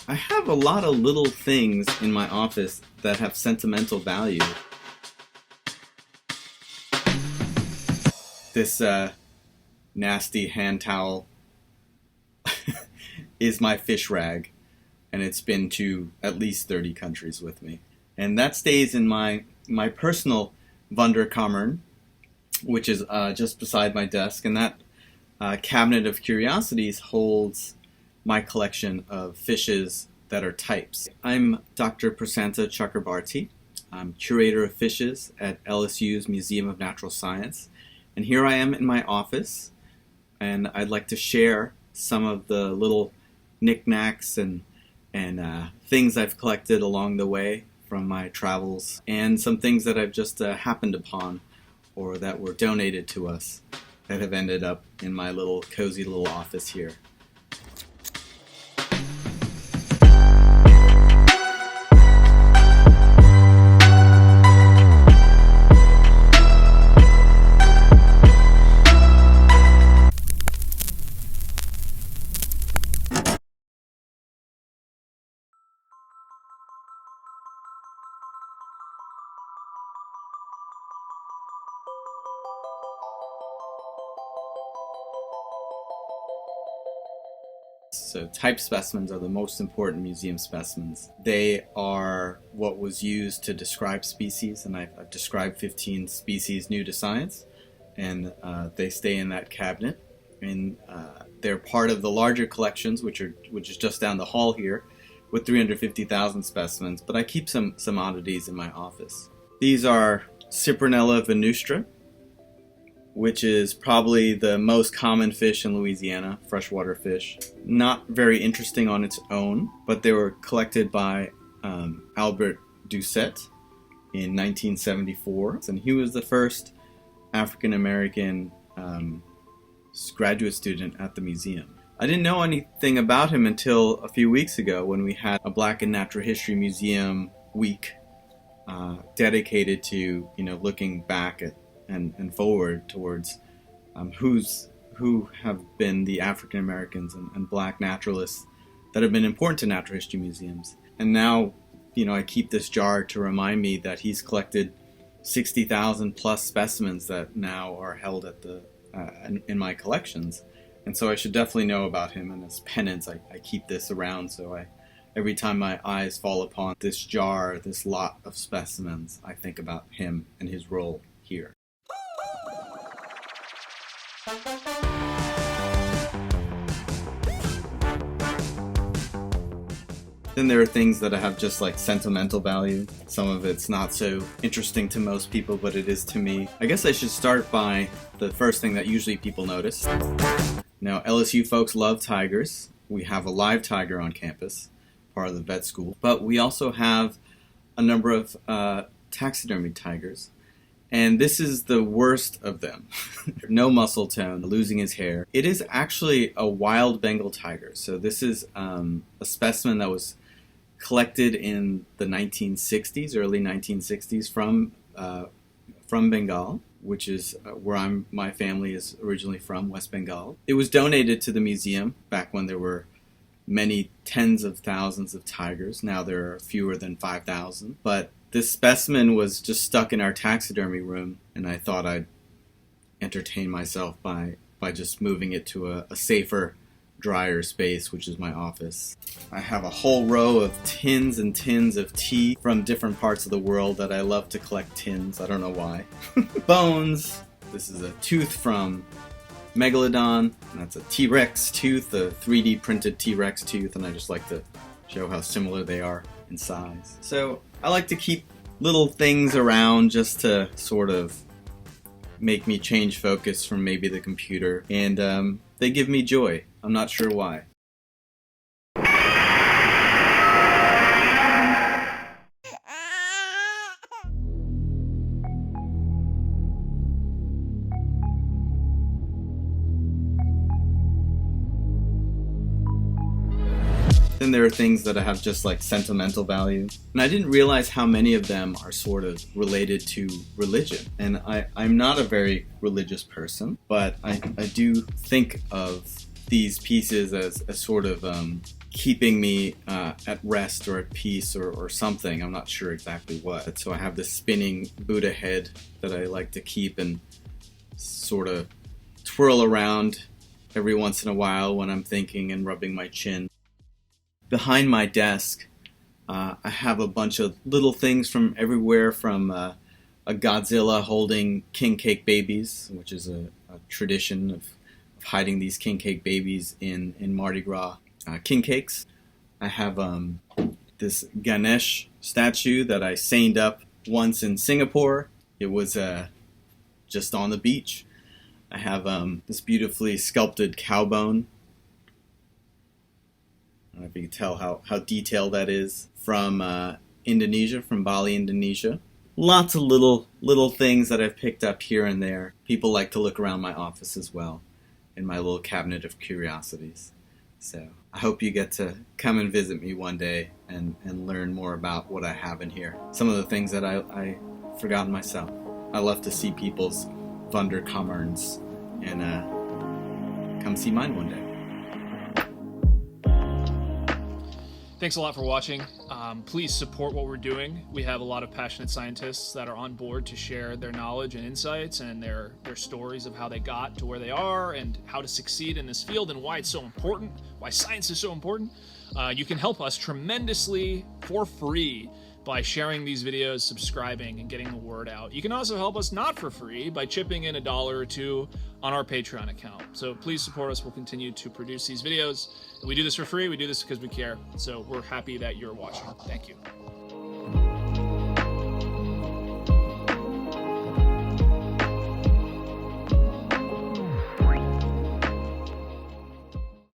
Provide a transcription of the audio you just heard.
I have a lot of little things in my office that have sentimental value. This nasty hand towel is my fish rag, and it's been to at least 30 countries with me. And that stays in my personal Wunderkammer, which is just beside my desk, and that cabinet of curiosities holds my collection of fishes that are types. I'm Dr. Prasanta Chakrabarty. I'm curator of fishes at LSU's Museum of Natural Science. And here I am in my office, and I'd like to share some of the little knickknacks and things I've collected along the way from my travels, and some things that I've just happened upon or that were donated to us that have ended up in my little cozy little office here. So type specimens are the most important museum specimens. They are what was used to describe species, and I've described 15 species new to science, and they stay in that cabinet. And they're part of the larger collections, which is just down the hall here, with 350,000 specimens. But I keep some oddities in my office. These are Cyprinella venustra, which is probably the most common fish in Louisiana, freshwater fish. Not very interesting on its own, but they were collected by Albert Doucet in 1974, and he was the first African-American graduate student at the museum. I didn't know anything about him until a few weeks ago when we had a Black and Natural History Museum week dedicated to looking back at and forward towards who have been the African Americans and Black naturalists that have been important to natural history museums. And now, I keep this jar to remind me that he's collected 60,000 plus specimens that now are held at in my collections. And so I should definitely know about him. And as penance, I keep this around, so every time my eyes fall upon this jar, this lot of specimens, I think about him and his role here. Then there are things that have just like sentimental value. Some of it's not so interesting to most people, but it is to me. I guess I should start by the first thing that usually people notice. Now, LSU folks love tigers. We have a live tiger on campus, part of the vet school, but we also have a number of taxidermy tigers. And this is the worst of them. No muscle tone, losing his hair. It is actually a wild Bengal tiger. So this is a specimen that was collected in the 1960s, early 1960s, from Bengal, which is where my family is originally from, West Bengal. It was donated to the museum back when there were many tens of thousands of tigers. Now there are fewer than 5,000, but this specimen was just stuck in our taxidermy room, and I thought I'd entertain myself by just moving it to a safer, drier space, which is my office. I have a whole row of tins and tins of teeth from different parts of the world that I love to collect tins. I don't know why. Bones. This is a tooth from Megalodon. And that's a T-Rex tooth, a 3D printed T-Rex tooth, and I just like to show how similar they are in size. So I like to keep little things around just to sort of make me change focus from maybe the computer, and they give me joy. I'm not sure why. Then there are things that have just like sentimental value. And I didn't realize how many of them are sort of related to religion. And I'm not a very religious person, but I do think of these pieces as sort of keeping me at rest or at peace or something. I'm not sure exactly what. So I have this spinning Buddha head that I like to keep and sort of twirl around every once in a while when I'm thinking and rubbing my chin. Behind my desk, I have a bunch of little things from everywhere, from a Godzilla holding king cake babies, which is a tradition of hiding these king cake babies in Mardi Gras king cakes. I have this Ganesh statue that I seined up once in Singapore. It was just on the beach. I have this beautifully sculpted cow bone. I don't know if you can tell how detailed that is, from Indonesia, from Bali, Indonesia. Lots of little things that I've picked up here and there. People like to look around my office as well, in my little cabinet of curiosities. So I hope you get to come and visit me one day and learn more about what I have in here. Some of the things that I forgotten myself. I love to see people's Wunderkammers, and come see mine one day. Thanks a lot for watching. Please support what we're doing. We have a lot of passionate scientists that are on board to share their knowledge and insights and their stories of how they got to where they are and how to succeed in this field and why it's so important, why science is so important. You can help us tremendously for free by sharing these videos, subscribing, and getting the word out. You can also help us not for free by chipping in $1 or $2 on our Patreon account. So please support us. We'll continue to produce these videos. We do this for free. We do this because we care. So we're happy that you're watching. Thank you.